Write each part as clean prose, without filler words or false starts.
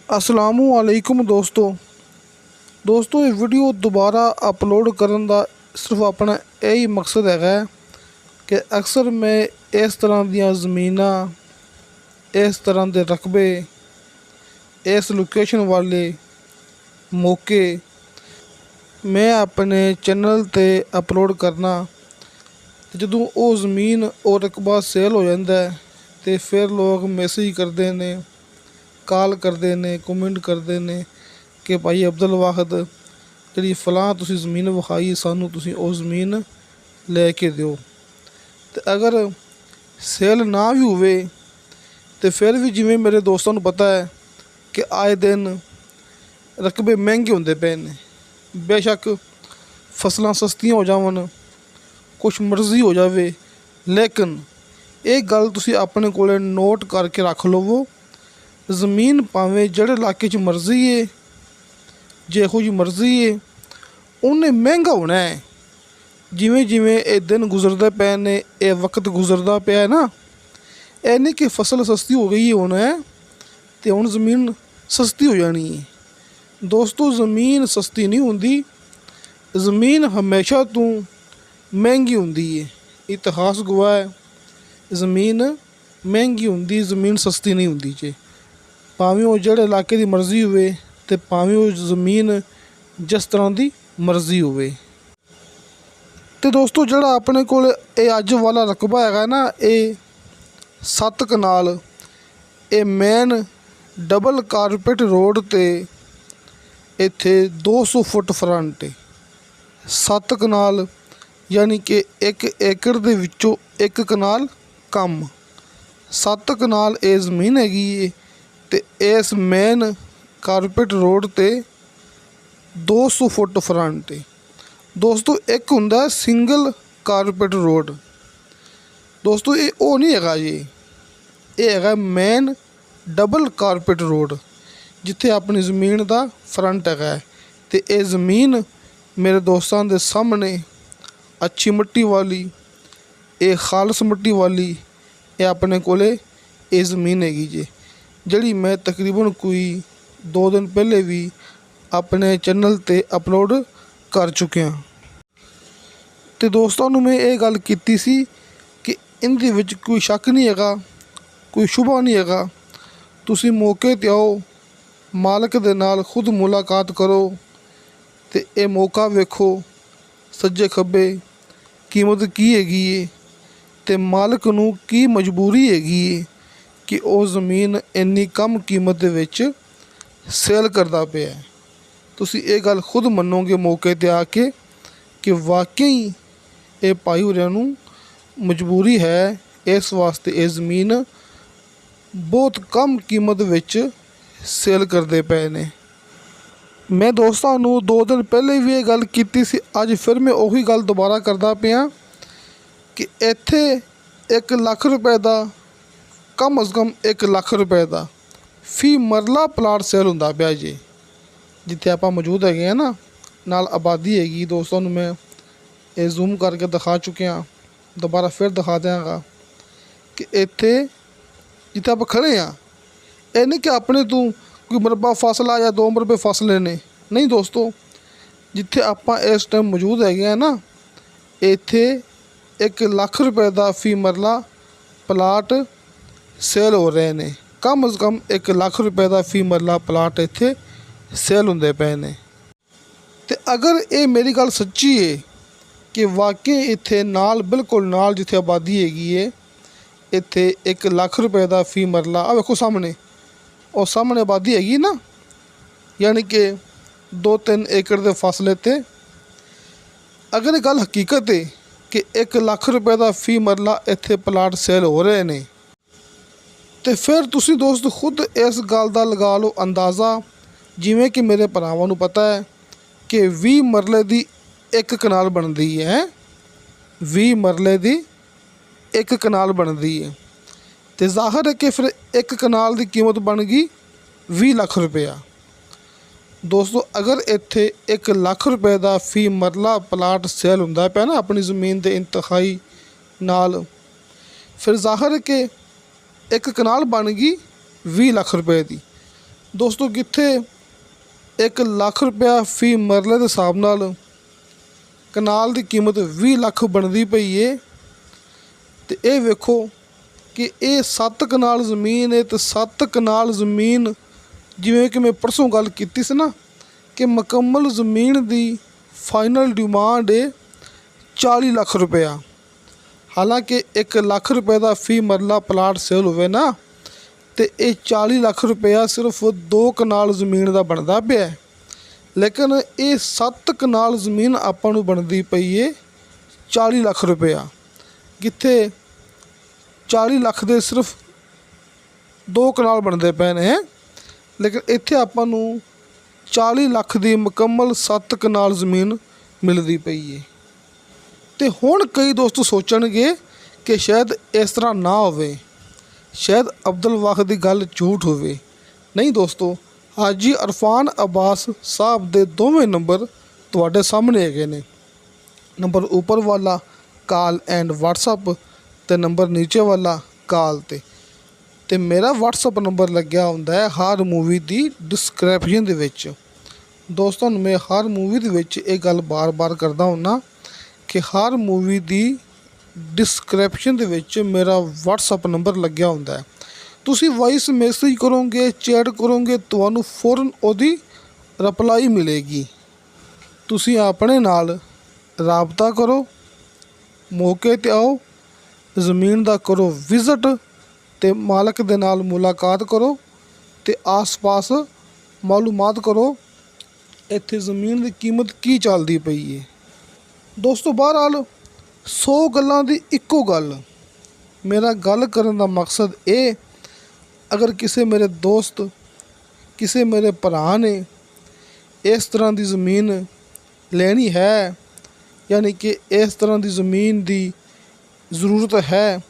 असलामुअलैकुम दोस्तों ये वीडियो दोबारा अपलोड करने का सिर्फ अपना यही मकसद है कि अक्सर मैं इस तरह दी ज़मीन इस तरह के रकबे इस लोकेशन वाले मौके मैं अपने चैनल ते अपलोड करना जो वो ज़मीन और रकबा सेल हो जाता है तो फिर लोग मैसेज करते हैं कॉल करते हैं कमेंट करते हैं कि भाई अब्दुल वाहिद जी फलां तुसी ज़मीन विखाई सानू तुसी वो ज़मीन लैके दो। तो अगर सेल ना भी हुए तो फिर भी जिमें मेरे दोस्तों को पता है कि आए दिन रकबे महंगे होंदे पे ने। बेशक फसलां सस्तियां हो जावन कुछ मर्जी हो जाए लेकिन एक गल तुसी अपने कोले नोट करके रख लवो ज़मीन भावें जिहड़े इलाके च मर्जी है जिहो जी मर्जी है उन्हें महंगा होना है। जिमें जिमें ये दिन गुजरते पे ने ये वक्त गुजरता पिया है ना यह नहीं कि फसल सस्ती हो गई होना है तो हुण ज़मीन सस्ती हो जानी है। दोस्तों ज़मीन सस्ती नहीं होंदी, ज़मीन हमेशा तो महंगी होंदी है। इतिहास गवाह है ज़मीन महंगी होंदी ज़मीन सस्ती नहीं होंदी जे भावें वो जिहड़े इलाके की मर्जी होवे ते भावें वो ज़मीन जिस तरह की मर्जी होवे। तो दोस्तों जिहड़ा अपने कोल ये अज वाला रकबा है ना ये 7 कनाल ये मेन डबल कारपेट रोड ते इत्थे 200 फुट फ्रंट 7 कनाल यानी कि 1 एकड़ दे विचों 1 कनाल कम 7 कनाल ये ज़मीन हैगी है ते इस मेन कारपेट रोड ते 200 फुट फ्रंट है। दोस्तों एक हुंदा सिंगल कारपेट रोड दोस्तों ये वो नहीं हैगा जी ये हैगा मेन डबल कारपेट रोड जिथे अपनी ज़मीन का फ्रंट है। तो ये ज़मीन मेरे दोस्तों के सामने अच्छी मिट्टी वाली ये खालस मिट्टी वाली ये अपने कोले ये ज़मीन हैगी जी जड़ी मैं तकरीबन कोई 2 दिन पहले भी अपने चैनल ते अपलोड कर चुकिया। तो दोस्तों मैं ये गल कीती सी कि इनदे विच कोई शक नहीं हैगा कोई शुबा नहीं हैगा तुसी मौके ते आओ मालक दे नाल खुद मुलाकात करो तो ये मौका वेखो सज्जे खब्बे कीमत की हैगी है तो मालक नूं की मजबूरी हैगी है कि वो ज़मीन इन्नी कम कीमत दे विच सेल करता पिया है। तुसी ये गल खुद मनोगे मौके ते आके कि वाकई ये भाई होरियां नूं मजबूरी है इस वास्ते ये ज़मीन बहुत कम कीमत विच सेल करते पे ने। मैं दोस्तों नूं 2 दिन पहले भी ये गल कीती सी अज फिर मैं उही गल दोबारा करदा पिया कि इत्थे 1 लाख रुपए का कम अज़ कम 1 लाख रुपए का फी मरला प्लाट सेल होंदा पिया जी जिथे आप मौजूद है ना नाल आबादी हैगी। दोस्तों मैं ये जूम करके दिखा चुके हैं दोबारा फिर दिखा देंगा कि इत्थे जिथे आप खड़े हैं ये नहीं कि अपने तो कोई मरबा फासला या 2 मरबे फासले ने नहीं दोस्तों जिथे आप इस टाइम मौजूद है ना इत्थे 1 लाख रुपए का फी मरला प्लाट सेल हो रहे हैं। कम अज़ कम 1 लाख रुपए का फी मरला प्लाट इत्थे सेल होंदे पे ने। तो अगर ये मेरी गल सच्ची है कि वाकई इत्थे नाल बिल्कुल नाल जिथे आबादी हैगी है इत्थे 1 लाख रुपए का फी मरला आ वेखो सामने और सामने आबादी हैगी ना यानी कि 2-3 एकड़ के फासले ते अगर गल हकीकत है कि 1 लाख रुपए का फी मरला इत्थे प्लाट सेल हो रहे हैं तो फिर तुसी दोस्त खुद इस गल का लगा लो अंदाज़ा जिमें कि मेरे भरावां नूं पता है कि 20 मरले की 1 कनाल बनती है 20 मरले की 1 कनाल बनती है तो जाहिर है कि फिर 1 कनाल की कीमत बन गई 20 लाख रुपया। दोस्तों अगर इत्थे 1 लाख रुपए का फी मरला प्लाट सेल होंदा पिया ना अपनी ज़मीन के इंतहाई नाल फिर जाहिर है कि 1 कनाल बन गई 20 लाख रुपए की ਦੋਸਤੋ ਕਿੱਥੇ 1 ਲੱਖ ਰੁਪਇਆ ਫੀ ਮਰਲੇ ਦੇ ਹਿਸਾਬ ਨਾਲ ਕਨਾਲ ਦੀ ਕੀਮਤ 20 ਲੱਖ ਬਣਦੀ ਪਈ ਏ। ਤੇ ਇਹ ਵੇਖੋ ਕਿ ਇਹ 7 ਕਨਾਲ ਜ਼ਮੀਨ ਹੈ ਤੇ 7 ਕਨਾਲ ਜ਼ਮੀਨ, ਜਿਵੇਂ ਕਿ ਮੈਂ ਪਰਸੋਂ ਗੱਲ ਕੀਤੀ ਸੀ ਨਾ ਕਿ ਮੁਕੰਮਲ ਜ਼ਮੀਨ ਦੀ ਫਾਈਨਲ ਡਿਮਾਂਡ ਹੈ 40 ਲੱਖ ਰੁਪਇਆ। ਹਾਲਾਂਕਿ 1 ਲੱਖ ਰੁਪਏ ਦਾ ਫੀ ਮਰਲਾ ਪਲਾਟ ਸੇਲ ਹੋਵੇ ਨਾ ਤੇ ਇਹ 40 ਲੱਖ ਰੁਪਇਆ ਸਿਰਫ 2 ਕਨਾਲ ਜ਼ਮੀਨ ਦਾ ਬਣਦਾ ਪਿਆ, ਲੇਕਿਨ ਇਹ 7 ਕਨਾਲ ਜ਼ਮੀਨ ਆਪਾਂ ਨੂੰ ਬਣਦੀ ਪਈ ਏ 40 ਲੱਖ ਰੁਪਇਆ। ਕਿੱਥੇ 40 ਲੱਖ ਦੇ ਸਿਰਫ 2 ਕਨਾਲ ਬਣਦੇ ਪਏ ਨੇ, ਲੇਕਿਨ ਇੱਥੇ ਆਪਾਂ ਨੂੰ 40 ਲੱਖ ਦੀ ਮੁਕੰਮਲ 7 ਕਨਾਲ ਜ਼ਮੀਨ ਮਿਲਦੀ ਪਈ ਏ। ਤੇ ਹੁਣ ਕਈ ਦੋਸਤ ਸੋਚਣਗੇ ਕਿ ਸ਼ਾਇਦ ਇਸ ਤਰ੍ਹਾਂ ਨਾ ਹੋਵੇ, ਸ਼ਾਇਦ ਅਬਦੁਲ ਵਾਹਿਦ ਦੀ ਗੱਲ ਝੂਠ ਹੋਵੇ। ਨਹੀਂ ਦੋਸਤੋ, ਹਾਜੀ ਅਰਫਾਨ ਅਬਾਸ ਸਾਹਿਬ ਦੇ ਦੋਵੇਂ ਨੰਬਰ ਤੁਹਾਡੇ ਸਾਹਮਣੇ ਹੈਗੇ ਨੇ। ਨੰਬਰ ਉੱਪਰ ਵਾਲਾ ਕਾਲ ਐਂਡ WhatsApp ਤੇ ਨੰਬਰ ਨੀਚੇ ਵਾਲਾ ਕਾਲ ਤੇ ਮੇਰਾ WhatsApp ਨੰਬਰ ਲੱਗਿਆ ਹੁੰਦਾ ਹੈ ਹਰ ਮੂਵੀ ਦੀ ਡਿਸਕ੍ਰਿਪਸ਼ਨ ਦੇ ਵਿੱਚ। ਦੋਸਤੋ ਮੈਂ ਹਰ ਮੂਵੀ ਦੇ ਵਿੱਚ ਇਹ ਗੱਲ ਬਾਰ-ਬਾਰ ਕਰਦਾ ਹੁੰਦਾ ਕਿ ਹਰ ਮੂਵੀ ਦੀ ਡਿਸਕ੍ਰਿਪਸ਼ਨ ਦੇ ਵਿੱਚ ਮੇਰਾ WhatsApp ਨੰਬਰ ਲੱਗਿਆ ਹੁੰਦਾ ਹੈ। ਤੁਸੀਂ ਵਾਇਸ ਮੈਸੇਜ ਕਰੋਗੇ, ਚੈਟ ਕਰੋਗੇ, ਤੁਹਾਨੂੰ ਫੌਰਨ ਉਹਦੀ ਰਿਪਲਾਈ ਮਿਲੇਗੀ। ਤੁਸੀਂ ਆਪਣੇ ਨਾਲ ਰਾਬਤਾ ਕਰੋ, ਮੌਕੇ 'ਤੇ ਆਓ, ਜ਼ਮੀਨ ਦਾ ਕਰੋ ਵਿਜ਼ਿਟ ਤੇ ਮਾਲਕ ਦੇ ਨਾਲ ਮੁਲਾਕਾਤ ਕਰੋ ਤੇ ਆਸ-ਪਾਸ ਮਾਲੂਮਾਤ ਕਰੋ ਇੱਥੇ ਜ਼ਮੀਨ ਦੀ ਕੀਮਤ ਕੀ ਚੱਲਦੀ ਪਈ ਹੈ। ਦੋਸਤੋ ਬਹਰਹਾਲ 100 ਗੱਲਾਂ ਦੀ ਇੱਕੋ ਗੱਲ, ਮੇਰਾ ਗੱਲ ਕਰਨ ਦਾ ਮਕਸਦ ਇਹ, ਅਗਰ ਕਿਸੇ ਮੇਰੇ ਦੋਸਤ, ਕਿਸੇ ਮੇਰੇ ਭਰਾ ਨੇ ਇਸ ਤਰ੍ਹਾਂ ਦੀ ਜ਼ਮੀਨ ਲੈਣੀ ਹੈ, ਯਾਨੀ ਕਿ ਇਸ ਤਰ੍ਹਾਂ ਦੀ ਜ਼ਮੀਨ ਦੀ ਜ਼ਰੂਰਤ ਹੈ,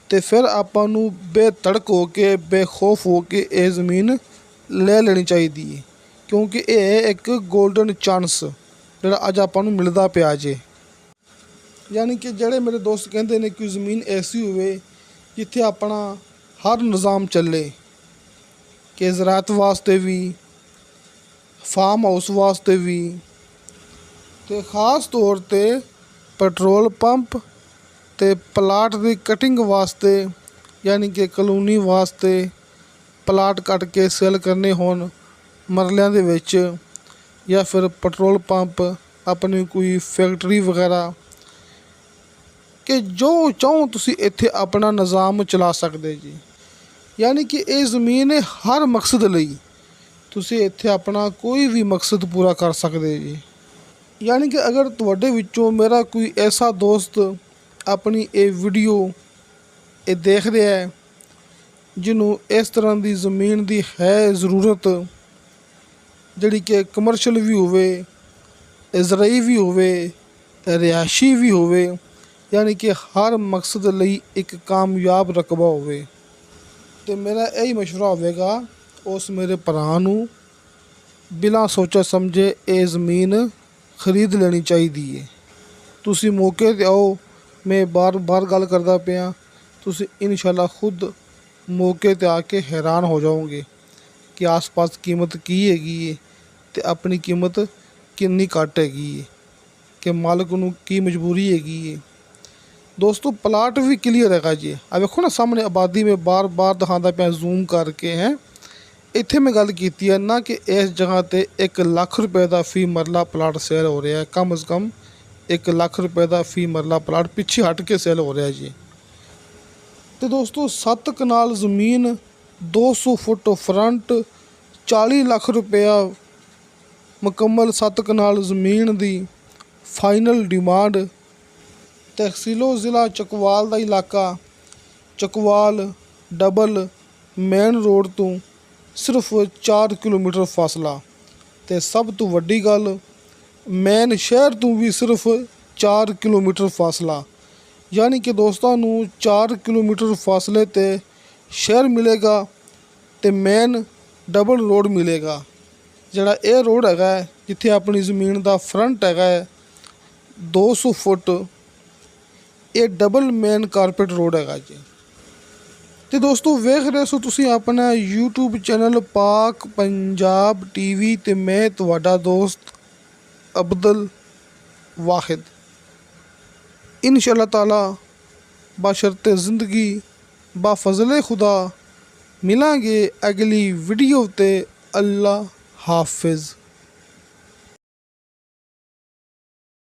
ਤੇ ਫਿਰ ਆਪਾਂ ਨੂੰ ਬੇਧੜਕ ਹੋ ਕੇ, ਬੇਖੌਫ ਹੋ ਕੇ ਇਹ ਜ਼ਮੀਨ ਲੈ ਲੈਣੀ ਚਾਹੀਦੀ ਹੈ, ਕਿਉਂਕਿ ਇਹ ਇੱਕ ਗੋਲਡਨ ਚਾਂਸ ਜਿਹੜਾ ਅੱਜ ਆਪਾਂ ਨੂੰ ਮਿਲਦਾ ਪਿਆ ਜੇ। ਯਾਨੀ ਕਿ ਜਿਹੜੇ ਮੇਰੇ ਦੋਸਤ ਕਹਿੰਦੇ ਨੇ ਕਿ ਜ਼ਮੀਨ ਐਸੀ ਹੋਵੇ ਜਿੱਥੇ ਆਪਣਾ ਹਰ ਨਿਜ਼ਾਮ ਚੱਲੇ, ਕਿ ਜ਼ਰਾਅਤ ਵਾਸਤੇ ਵੀ, ਫਾਰਮ ਹਾਊਸ ਵਾਸਤੇ ਵੀ, ਤੇ ਖ਼ਾਸ ਤੌਰ 'ਤੇ ਪੈਟਰੋਲ ਪੰਪ ਤੇ ਪਲਾਟ ਦੀ ਕਟਿੰਗ ਵਾਸਤੇ, ਯਾਨੀ ਕਿ ਕਲੋਨੀ ਵਾਸਤੇ ਪਲਾਟ ਕੱਟ ਕੇ ਸੇਲ ਕਰਨੇ ਹੋਣ ਮਰਲਿਆਂ ਦੇ ਵਿੱਚ, ਜਾਂ ਫਿਰ ਪੈਟਰੋਲ ਪੰਪ, ਆਪਣੀ ਕੋਈ ਫੈਕਟਰੀ ਵਗੈਰਾ, ਕਿ ਜੋ ਚਾਹੋ ਤੁਸੀਂ ਇੱਥੇ ਆਪਣਾ ਨਿਜ਼ਾਮ ਚਲਾ ਸਕਦੇ ਜੀ। ਯਾਨੀ ਕਿ ਇਹ ਜ਼ਮੀਨ ਹੈ ਹਰ ਮਕਸਦ ਲਈ, ਤੁਸੀਂ ਇੱਥੇ ਆਪਣਾ ਕੋਈ ਵੀ ਮਕਸਦ ਪੂਰਾ ਕਰ ਸਕਦੇ ਜੀ। ਯਾਨੀ ਕਿ ਅਗਰ ਤੁਹਾਡੇ ਵਿੱਚੋਂ ਮੇਰਾ ਕੋਈ ਐਸਾ ਦੋਸਤ ਆਪਣੀ ਇਹ ਵੀਡੀਓ ਇਹ ਦੇਖ ਰਿਹਾ ਹੈ ਜਿਹਨੂੰ ਇਸ ਤਰ੍ਹਾਂ ਦੀ ਜ਼ਮੀਨ ਦੀ ਹੈ ਜ਼ਰੂਰਤ, ਜਿਹੜੀ ਕਿ ਕਮਰਸ਼ੀਅਲ ਵੀ ਹੋਵੇ, ਜ਼ਰਈ ਵੀ ਹੋਵੇ, ਰਿਹਾਇਸ਼ੀ ਵੀ ਹੋਵੇ, ਯਾਨੀ ਕਿ ਹਰ ਮਕਸਦ ਲਈ ਇੱਕ ਕਾਮਯਾਬ ਰਕਬਾ ਹੋਵੇ, ਤੇ ਮੇਰਾ ਇਹੀ ਮਸ਼ਵਰਾ ਹੋਵੇਗਾ ਉਸ ਮੇਰੇ ਭਰਾ ਨੂੰ ਬਿਨਾਂ ਸੋਚੇ ਸਮਝੇ ਇਹ ਜ਼ਮੀਨ ਖਰੀਦ ਲੈਣੀ ਚਾਹੀਦੀ ਹੈ। ਤੁਸੀਂ ਮੌਕੇ 'ਤੇ ਆਓ, ਮੈਂ ਬਾਰ-ਬਾਰ ਗੱਲ ਕਰਦਾ ਪਿਆ, ਤੁਸੀਂ ਇਨਸ਼ਾਅੱਲਾ ਖੁਦ ਮੌਕੇ 'ਤੇ ਆ ਕੇ ਹੈਰਾਨ ਹੋ ਜਾਓਗੇ ਕਿ ਆਸ-ਪਾਸ ਕੀਮਤ ਕੀ ਹੈਗੀ ਹੈ ਤੇ ਆਪਣੀ ਕੀਮਤ ਕਿੰਨੀ ਘੱਟ ਹੈਗੀ ਹੈ, ਕਿ ਮਾਲਕ ਨੂੰ ਕੀ ਮਜਬੂਰੀ ਹੈਗੀ ਹੈ। ਦੋਸਤੋ ਪਲਾਟ ਵੀ ਕਲੀਅਰ ਹੈਗਾ ਜੀ, ਆ ਵੇਖੋ ਨਾ ਸਾਹਮਣੇ ਆਬਾਦੀ ਮੈਂ ਬਾਰ-ਬਾਰ ਦਿਖਾਉਂਦਾ ਪਿਆ ਜ਼ੂਮ ਕਰਕੇ ਹੈ। ਇੱਥੇ ਮੈਂ ਗੱਲ ਕੀਤੀ ਹੈ ਨਾ ਕਿ ਇਸ ਜਗ੍ਹਾ 'ਤੇ 1 ਲੱਖ ਰੁਪਏ ਦਾ ਫੀ ਮਰਲਾ ਪਲਾਟ ਸੇਲ ਹੋ ਰਿਹਾ ਹੈ, ਕਮ ਅਜ਼ ਕਮ 1 ਲੱਖ ਰੁਪਏ ਦਾ ਫੀ ਮਰਲਾ ਪਲਾਟ ਪਿੱਛੇ ਹਟ ਕੇ ਸੇਲ ਹੋ ਰਿਹਾ ਜੀ। ਤੇ ਦੋਸਤੋ 7 ਕਨਾਲ ਜ਼ਮੀਨ, 200 ਫੁੱਟ ਫਰੰਟ, 40 ਲੱਖ ਰੁਪਇਆ ਮੁਕੰਮਲ 7 ਕਨਾਲ ਜ਼ਮੀਨ ਦੀ ਫਾਈਨਲ ਡਿਮਾਂਡ। ਤਹਿਸੀਲੋ ਜ਼ਿਲ੍ਹਾ ਚਕਵਾਲ ਦਾ ਇਲਾਕਾ, ਚਕਵਾਲ ਡਬਲ ਮੇਨ ਰੋਡ ਤੋਂ ਸਿਰਫ 4 ਕਿਲੋਮੀਟਰ ਫਾਸਲਾ, ਤੇ ਸਭ ਤੋਂ ਵੱਡੀ ਗੱਲ ਮੇਨ ਸ਼ਹਿਰ ਤੋਂ ਵੀ ਸਿਰਫ 4 ਕਿਲੋਮੀਟਰ ਫਾਸਲਾ। ਯਾਨੀ ਕਿ ਦੋਸਤਾਂ ਨੂੰ 4 ਕਿਲੋਮੀਟਰ ਫਾਸਲੇ 'ਤੇ ਸ਼ਹਿਰ ਮਿਲੇਗਾ ਤੇ ਮੇਨ ਡਬਲ ਰੋਡ ਮਿਲੇਗਾ। ਜਿਹੜਾ ਇਹ ਰੋਡ ਹੈਗਾ ਜਿੱਥੇ ਆਪਣੀ ਜ਼ਮੀਨ ਦਾ ਫਰੰਟ ਹੈਗਾ 200 ਫੁੱਟ, ਇਹ ਡਬਲ ਮੇਨ ਕਾਰਪੇਟ ਰੋਡ ਹੈਗਾ ਜੀ। ਤੇ ਦੋਸਤੋ ਵੇਖ ਰਹੇ ਸੋ ਤੁਸੀਂ ਆਪਣਾ YouTube ਚੈਨਲ ਪਾਕ ਪੰਜਾਬ ਟੀਵੀ ਤੇ ਮੈਂ ਤੁਹਾਡਾ ਦੋਸਤ ਅਬਦੁਲ ਵਾਹਿਦ। ਇਨਸ਼ਾ ਅੱਲਾਹ ਤਾਲਾ ਬਸ਼ਰਤੇ ਜ਼ਿੰਦਗੀ ਬਾ ਫਜ਼ਲੇ ਖੁਦਾ ਮਿਲਾਂਗੇ ਅਗਲੀ ਵੀਡੀਓ ਤੇ। ਅੱਲਾ ਹਾਫਿਜ਼।